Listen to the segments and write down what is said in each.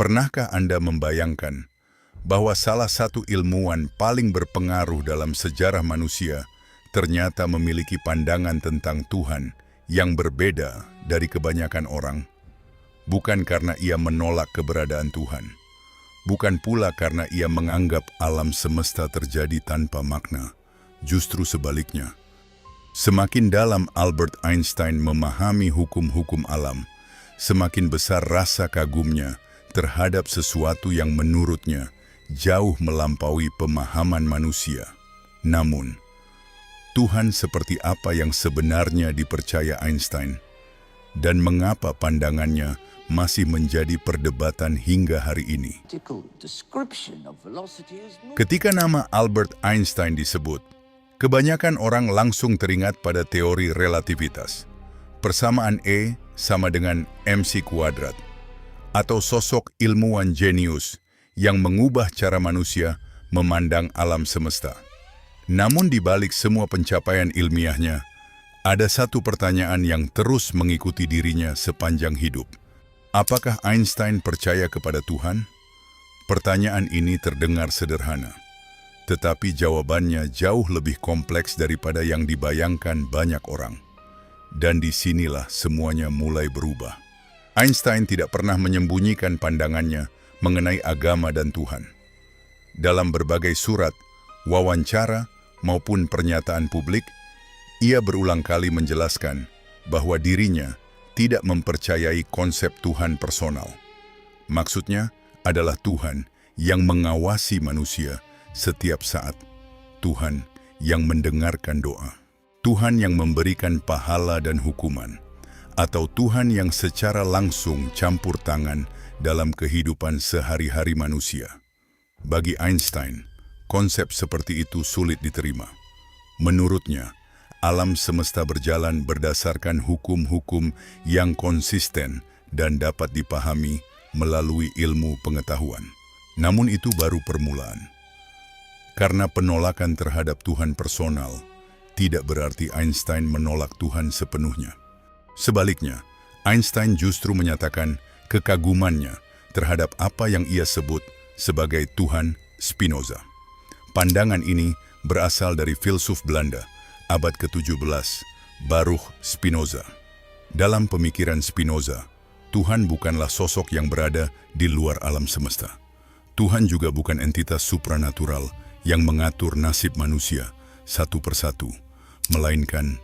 Pernahkah Anda membayangkan bahwa salah satu ilmuwan paling berpengaruh dalam sejarah manusia ternyata memiliki pandangan tentang Tuhan yang berbeda dari kebanyakan orang? Bukan karena ia menolak keberadaan Tuhan, bukan pula karena ia menganggap alam semesta terjadi tanpa makna. Justru sebaliknya, semakin dalam Albert Einstein memahami hukum-hukum alam, semakin besar rasa kagumnya terhadap sesuatu yang menurutnya jauh melampaui pemahaman manusia. Namun, Tuhan seperti apa yang sebenarnya dipercaya Einstein, dan mengapa pandangannya masih menjadi perdebatan hingga hari ini? Ketika nama Albert Einstein disebut, kebanyakan orang langsung teringat pada teori relativitas. Persamaan E sama dengan mc², atau sosok ilmuwan jenius yang mengubah cara manusia memandang alam semesta. Namun di balik semua pencapaian ilmiahnya, ada satu pertanyaan yang terus mengikuti dirinya sepanjang hidup. Apakah Einstein percaya kepada Tuhan? Pertanyaan ini terdengar sederhana, tetapi jawabannya jauh lebih kompleks daripada yang dibayangkan banyak orang. Dan disinilah semuanya mulai berubah. Einstein tidak pernah menyembunyikan pandangannya mengenai agama dan Tuhan. Dalam berbagai surat, wawancara, maupun pernyataan publik, ia berulang kali menjelaskan bahwa dirinya tidak mempercayai konsep Tuhan personal. Maksudnya adalah Tuhan yang mengawasi manusia setiap saat, Tuhan yang mendengarkan doa, Tuhan yang memberikan pahala dan hukuman, atau Tuhan yang secara langsung campur tangan dalam kehidupan sehari-hari manusia. Bagi Einstein, konsep seperti itu sulit diterima. Menurutnya, alam semesta berjalan berdasarkan hukum-hukum yang konsisten dan dapat dipahami melalui ilmu pengetahuan. Namun itu baru permulaan. Karena penolakan terhadap Tuhan personal tidak berarti Einstein menolak Tuhan sepenuhnya. Sebaliknya, Einstein justru menyatakan kekagumannya terhadap apa yang ia sebut sebagai Tuhan Spinoza. Pandangan ini berasal dari filsuf Belanda, abad ke-17, Baruch Spinoza. Dalam pemikiran Spinoza, Tuhan bukanlah sosok yang berada di luar alam semesta. Tuhan juga bukan entitas supranatural yang mengatur nasib manusia satu persatu, melainkan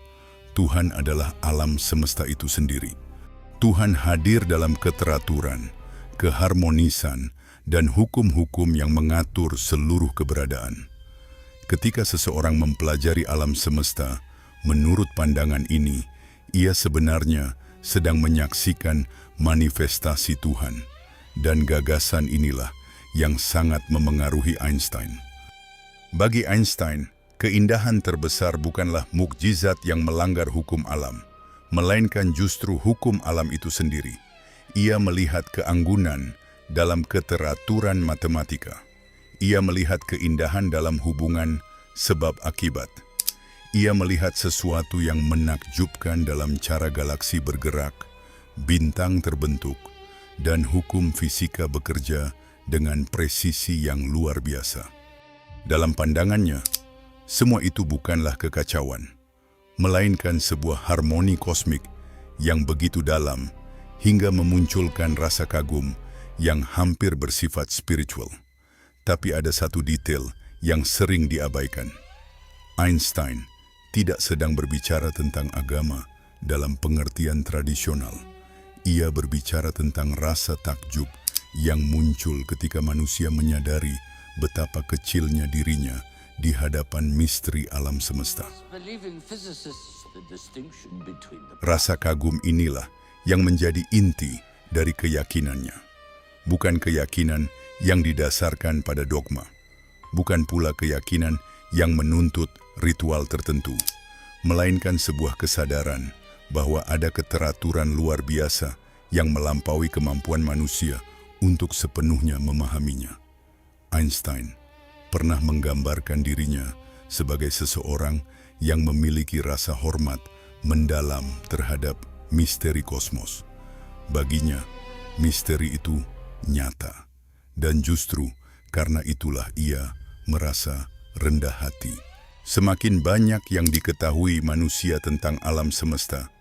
Tuhan adalah alam semesta itu sendiri. Tuhan hadir dalam keteraturan, keharmonisan, dan hukum-hukum yang mengatur seluruh keberadaan. Ketika seseorang mempelajari alam semesta, menurut pandangan ini, ia sebenarnya sedang menyaksikan manifestasi Tuhan. Dan gagasan inilah yang sangat memengaruhi Einstein. Bagi Einstein, keindahan terbesar bukanlah mukjizat yang melanggar hukum alam, melainkan justru hukum alam itu sendiri. Ia melihat keanggunan dalam keteraturan matematika. Ia melihat keindahan dalam hubungan sebab akibat. Ia melihat sesuatu yang menakjubkan dalam cara galaksi bergerak, bintang terbentuk, dan hukum fisika bekerja dengan presisi yang luar biasa. Dalam pandangannya, semua itu bukanlah kekacauan, melainkan sebuah harmoni kosmik yang begitu dalam hingga memunculkan rasa kagum yang hampir bersifat spiritual. Tapi ada satu detail yang sering diabaikan. Einstein tidak sedang berbicara tentang agama dalam pengertian tradisional. Ia berbicara tentang rasa takjub yang muncul ketika manusia menyadari betapa kecilnya dirinya di hadapan misteri alam semesta. Rasa kagum inilah yang menjadi inti dari keyakinannya. Bukan keyakinan yang didasarkan pada dogma, bukan pula keyakinan yang menuntut ritual tertentu, melainkan sebuah kesadaran bahwa ada keteraturan luar biasa yang melampaui kemampuan manusia untuk sepenuhnya memahaminya. Einstein pernah menggambarkan dirinya sebagai seseorang yang memiliki rasa hormat mendalam terhadap misteri kosmos. Baginya, misteri itu nyata. Dan justru karena itulah ia merasa rendah hati. Semakin banyak yang diketahui manusia tentang alam semesta,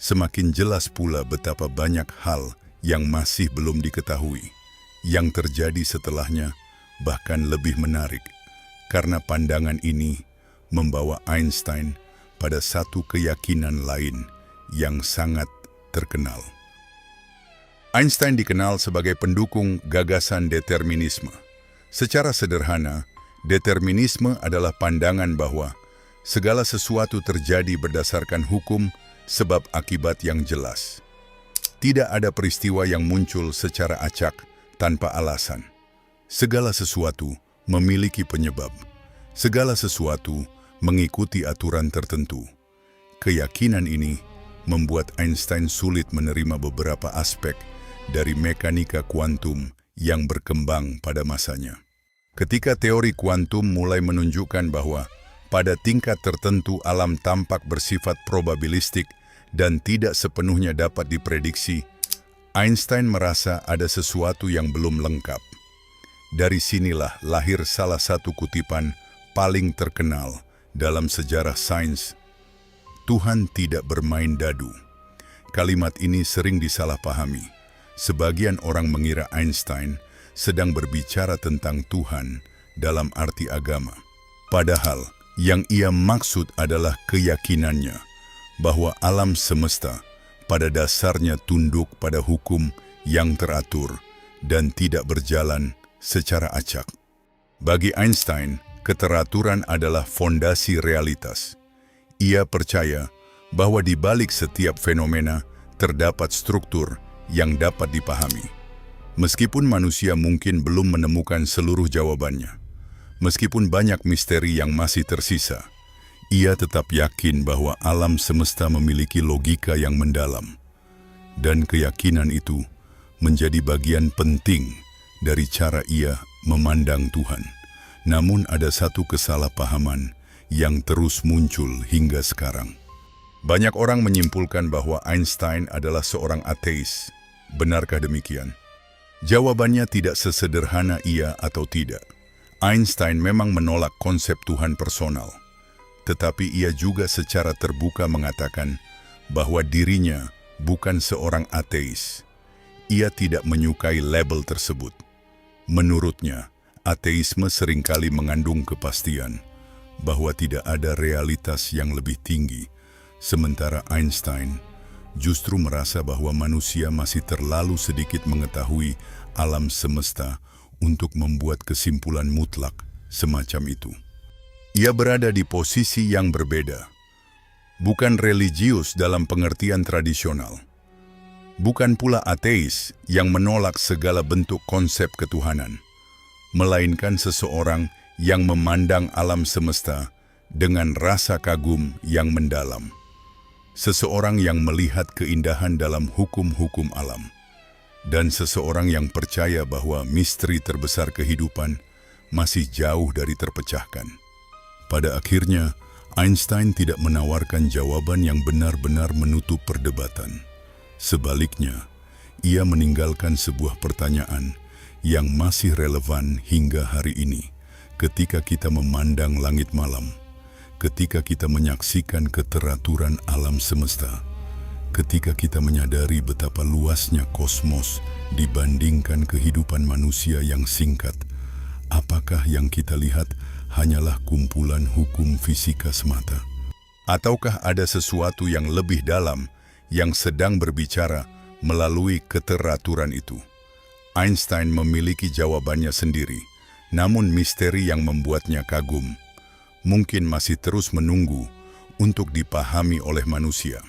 semakin jelas pula betapa banyak hal yang masih belum diketahui. Yang terjadi setelahnya bahkan lebih menarik, karena pandangan ini membawa Einstein pada satu keyakinan lain yang sangat terkenal. Einstein dikenal sebagai pendukung gagasan determinisme. Secara sederhana, determinisme adalah pandangan bahwa segala sesuatu terjadi berdasarkan hukum sebab akibat yang jelas. Tidak ada peristiwa yang muncul secara acak tanpa alasan. Segala sesuatu memiliki penyebab. Segala sesuatu mengikuti aturan tertentu. Keyakinan ini membuat Einstein sulit menerima beberapa aspek dari mekanika kuantum yang berkembang pada masanya. Ketika teori kuantum mulai menunjukkan bahwa pada tingkat tertentu alam tampak bersifat probabilistik dan tidak sepenuhnya dapat diprediksi, Einstein merasa ada sesuatu yang belum lengkap. Dari sinilah lahir salah satu kutipan paling terkenal dalam sejarah sains, "Tuhan tidak bermain dadu." Kalimat ini sering disalahpahami. Sebagian orang mengira Einstein sedang berbicara tentang Tuhan dalam arti agama. Padahal yang ia maksud adalah keyakinannya bahwa alam semesta pada dasarnya tunduk pada hukum yang teratur dan tidak berjalan secara acak. Bagi Einstein, keteraturan adalah fondasi realitas. Ia percaya bahwa di balik setiap fenomena terdapat struktur yang dapat dipahami. Meskipun manusia mungkin belum menemukan seluruh jawabannya, meskipun banyak misteri yang masih tersisa, ia tetap yakin bahwa alam semesta memiliki logika yang mendalam. Dan keyakinan itu menjadi bagian penting dari cara ia memandang Tuhan. Namun ada satu kesalahpahaman yang terus muncul hingga sekarang. Banyak orang menyimpulkan bahwa Einstein adalah seorang ateis. Benarkah demikian? Jawabannya tidak sesederhana iya atau tidak. Einstein memang menolak konsep Tuhan personal, tetapi ia juga secara terbuka mengatakan bahwa dirinya bukan seorang ateis. Ia tidak menyukai label tersebut. Menurutnya, ateisme seringkali mengandung kepastian bahwa tidak ada realitas yang lebih tinggi, sementara Einstein justru merasa bahwa manusia masih terlalu sedikit mengetahui alam semesta untuk membuat kesimpulan mutlak semacam itu. Ia berada di posisi yang berbeda. Bukan religius dalam pengertian tradisional. Bukan pula ateis yang menolak segala bentuk konsep ketuhanan, melainkan seseorang yang memandang alam semesta dengan rasa kagum yang mendalam. Seseorang yang melihat keindahan dalam hukum-hukum alam, dan seseorang yang percaya bahwa misteri terbesar kehidupan masih jauh dari terpecahkan. Pada akhirnya, Einstein tidak menawarkan jawaban yang benar-benar menutup perdebatan. Sebaliknya, ia meninggalkan sebuah pertanyaan yang masih relevan hingga hari ini ketika kita memandang langit malam. Ketika kita menyaksikan keteraturan alam semesta, ketika kita menyadari betapa luasnya kosmos dibandingkan kehidupan manusia yang singkat, apakah yang kita lihat hanyalah kumpulan hukum fisika semata? Ataukah ada sesuatu yang lebih dalam yang sedang berbicara melalui keteraturan itu? Einstein memiliki jawabannya sendiri, namun misteri yang membuatnya kagum mungkin masih terus menunggu untuk dipahami oleh manusia.